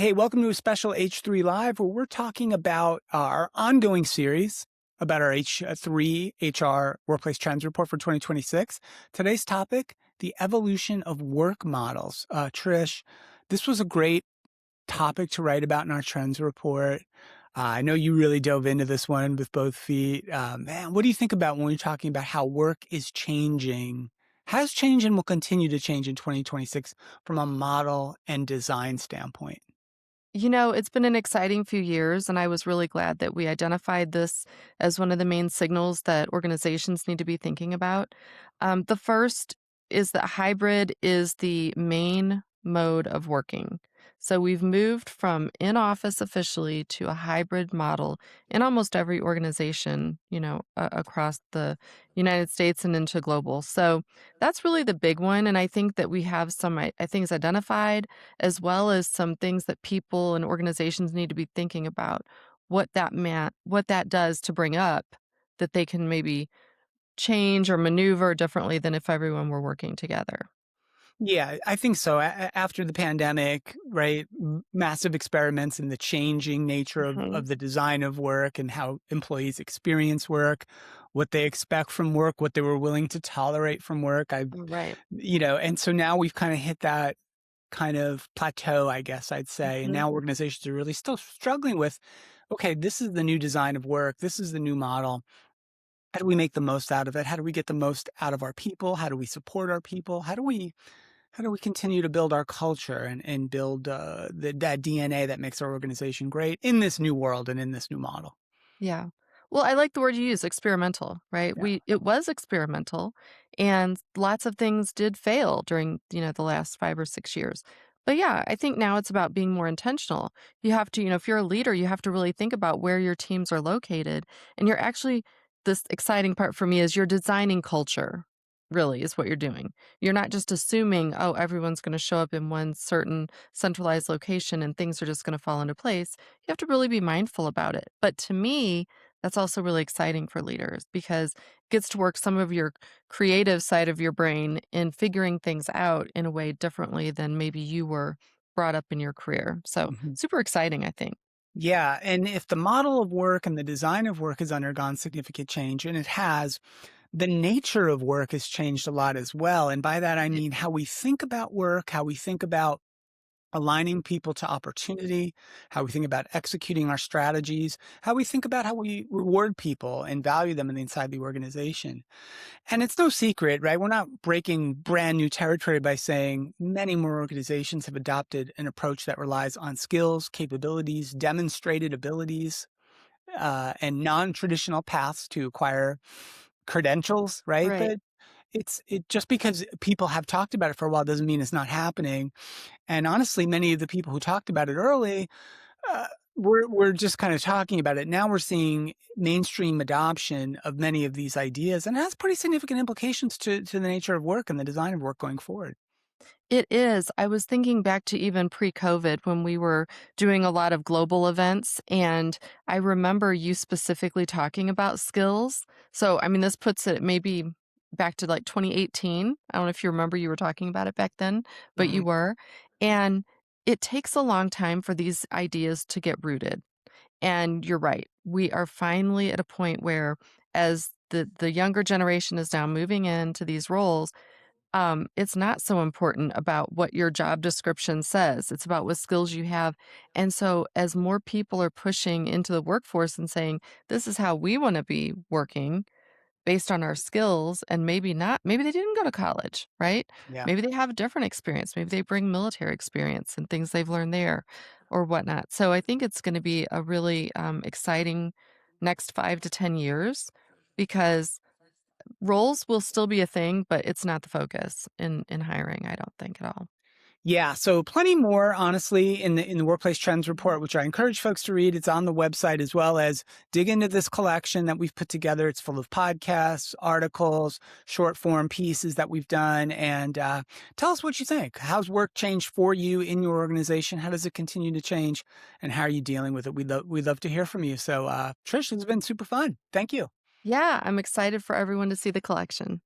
Hey, welcome to a special H3 Live where we're talking about our ongoing series about our H3 HR Workplace Trends Report for 2026. Today's topic, the evolution of work models. Trish, this was a great topic to write about in our trends report. I know you really dove into this one with both feet. Man, what do you think about when we're talking about how work is changing, has changed and will continue to change in 2026 from a model and design standpoint? It's been an exciting few years, and I was really glad that we identified this as one of the main signals that organizations need to be thinking about. The first is that hybrid is the main mode of working. So we've moved from in office officially to a hybrid model in almost every organization, across the United States and into global. So that's really the big one. And I think that we have some things identified as well as some things that people and organizations need to be thinking about what that does to bring up that they can maybe change or maneuver differently than if everyone were working together. Yeah, I think so. After the pandemic, right? Massive experiments in the changing nature Mhm. of the design of work and how employees experience work, what they expect from work, what they were willing to tolerate from work. Right. And so now we've kind of hit that kind of plateau, I guess I'd say. And Mhm. now organizations are really still struggling with, okay, this is the new design of work. This is the new model. How do we make the most out of it? How do we get the most out of our people? How do we support our people? How do we continue to build our culture and build that DNA that makes our organization great in this new world and in this new model? Yeah. Well, I like the word you use, experimental, right? Yeah. It was experimental and lots of things did fail during, the last 5 or 6 years. But yeah, I think now it's about being more intentional. You have to, if you're a leader, you have to really think about where your teams are located and you're actually this exciting part for me is you're designing culture. Really is what you're doing. You're not just assuming, oh, everyone's going to show up in one certain centralized location and things are just going to fall into place. You have to really be mindful about it. But to me, that's also really exciting for leaders because it gets to work some of your creative side of your brain in figuring things out in a way differently than maybe you were brought up in your career. So, Mhm. super exciting, I think. Yeah. And if the model of work and the design of work has undergone significant change, and it has, the nature of work has changed a lot as well. And by that, I Right. mean how we think about work, how we think about aligning people to opportunity, how we think about executing our strategies, how we think about how we reward people and value them inside the organization. And it's no secret, right? We're not breaking brand new territory by saying many more organizations have adopted an approach that relies on skills, capabilities, demonstrated abilities, and non-traditional paths to acquire credentials, right? Right. But it just because people have talked about it for a while doesn't mean it's not happening. And honestly, many of the people who talked about it early, uh, we're just kind of talking about it. Now we're seeing mainstream adoption of many of these ideas, and it has pretty significant implications to the nature of work and the design of work going forward. It is. I was thinking back to even pre-COVID when we were doing a lot of global events, and I remember you specifically talking about skills. So, I mean, this puts it maybe back to like 2018. I don't know if you remember you were talking about it back then, but you Mhm. were. And it takes a long time for these ideas to get rooted. And you're right. We are finally at a point where as the younger generation is now moving into these roles, it's not so important about what your job description says. It's about what skills you have. And so, as more people are pushing into the workforce and saying, this is how we want to be working based on our skills, and maybe not, maybe they didn't go to college, right? Yeah. Maybe they have a different experience. Maybe they bring military experience and things they've learned there or whatnot. So, I think it's going to be a really exciting next 5 to 10 years because roles will still be a thing, but it's not the focus in hiring, I don't think at all. Yeah, so plenty more, honestly, in the Workplace Trends Report, which I encourage folks to read. It's on the website as well as dig into this collection that we've put together. It's full of podcasts, articles, short form pieces that we've done, and tell us what you think. How's work changed for you in your organization? How does it continue to change, and how are you dealing with it? We'd love to hear from you. So, Trish, it's been super fun. Thank you. Yeah, I'm excited for everyone to see the collection.